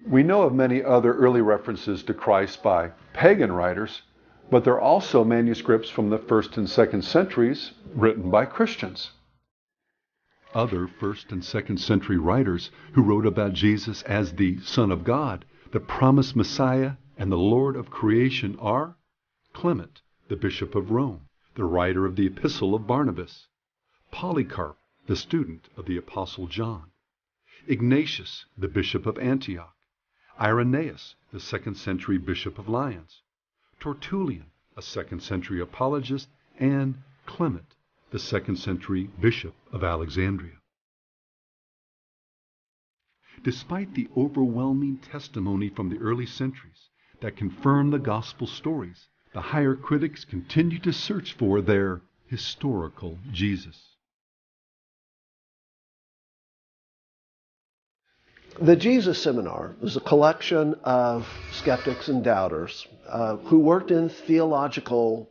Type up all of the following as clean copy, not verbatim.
We know of many other early references to Christ by pagan writers, but there are also manuscripts from the 1st and 2nd centuries written by Christians. Other 1st and 2nd century writers who wrote about Jesus as the Son of God, the promised Messiah, and the Lord of creation are Clement, the Bishop of Rome, the writer of the Epistle of Barnabas; Polycarp, the student of the Apostle John; Ignatius, the Bishop of Antioch; Irenaeus, the 2nd century Bishop of Lyons; Tertullian, a 2nd century apologist; and Clement, the 2nd century Bishop of Alexandria. Despite the overwhelming testimony from the early centuries that confirm the gospel stories, the higher critics continue to search for their historical Jesus. The Jesus Seminar is a collection of skeptics and doubters who worked in theological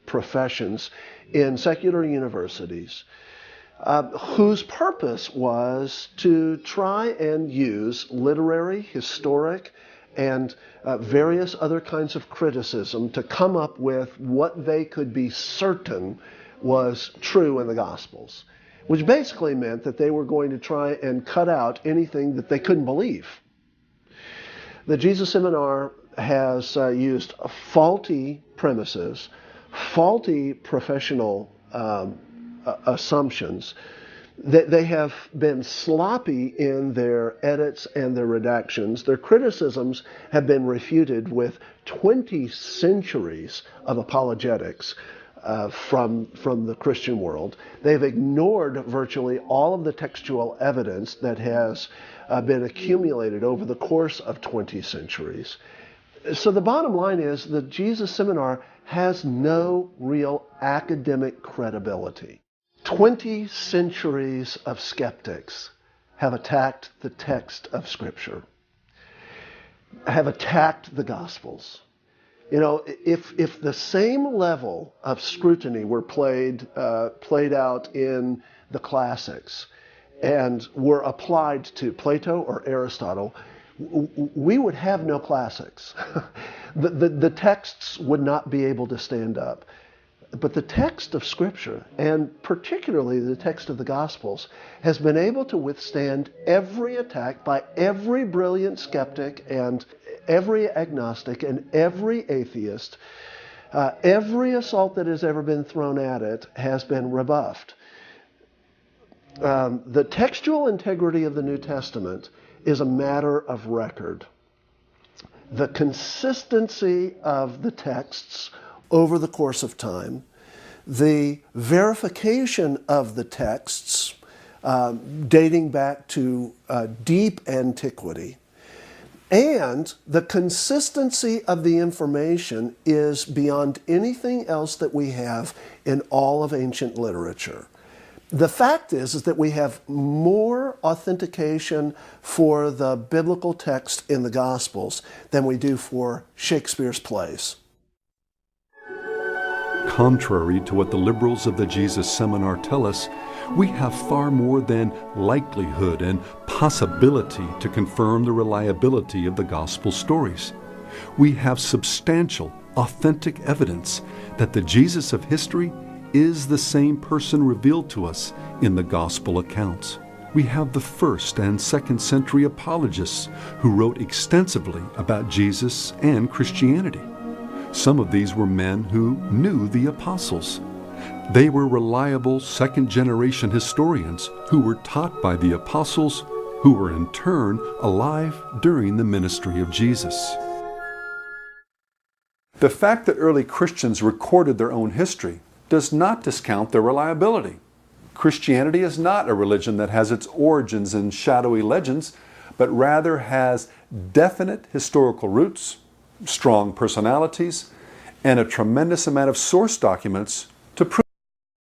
professions in secular universities, whose purpose was to try and use literary, historic, and various other kinds of criticism to come up with what they could be certain was true in the Gospels, which basically meant that they were going to try and cut out anything that they couldn't believe. The Jesus Seminar has used faulty premises, faulty professional assumptions. They have been sloppy in their edits and their redactions. Their criticisms have been refuted with 20 centuries of apologetics from the Christian world. They've ignored virtually all of the textual evidence that has been accumulated over the course of 20 centuries. So the bottom line is the Jesus Seminar has no real academic credibility. 20 centuries of skeptics have attacked the text of Scripture, have attacked the Gospels. You know, if the same level of scrutiny were played out in the classics and were applied to Plato or Aristotle, we would have no classics. The texts would not be able to stand up. But the text of Scripture, and particularly the text of the Gospels, has been able to withstand every attack by every brilliant skeptic and every agnostic and every atheist. Every assault that has ever been thrown at it has been rebuffed. The textual integrity of the New Testament is a matter of record. The consistency of the texts over the course of time, the verification of the texts dating back to deep antiquity, and the consistency of the information is beyond anything else that we have in all of ancient literature. The fact is that we have more authentication for the biblical text in the Gospels than we do for Shakespeare's plays. Contrary to what the liberals of the Jesus Seminar tell us, we have far more than likelihood and possibility to confirm the reliability of the gospel stories. We have substantial, authentic evidence that the Jesus of history is the same person revealed to us in the gospel accounts. We have the 1st and 2nd century apologists who wrote extensively about Jesus and Christianity. Some of these were men who knew the apostles. They were reliable 2nd-generation historians who were taught by the apostles, who were in turn alive during the ministry of Jesus. The fact that early Christians recorded their own history does not discount their reliability. Christianity is not a religion that has its origins in shadowy legends, but rather has definite historical roots, strong personalities, and a tremendous amount of source documents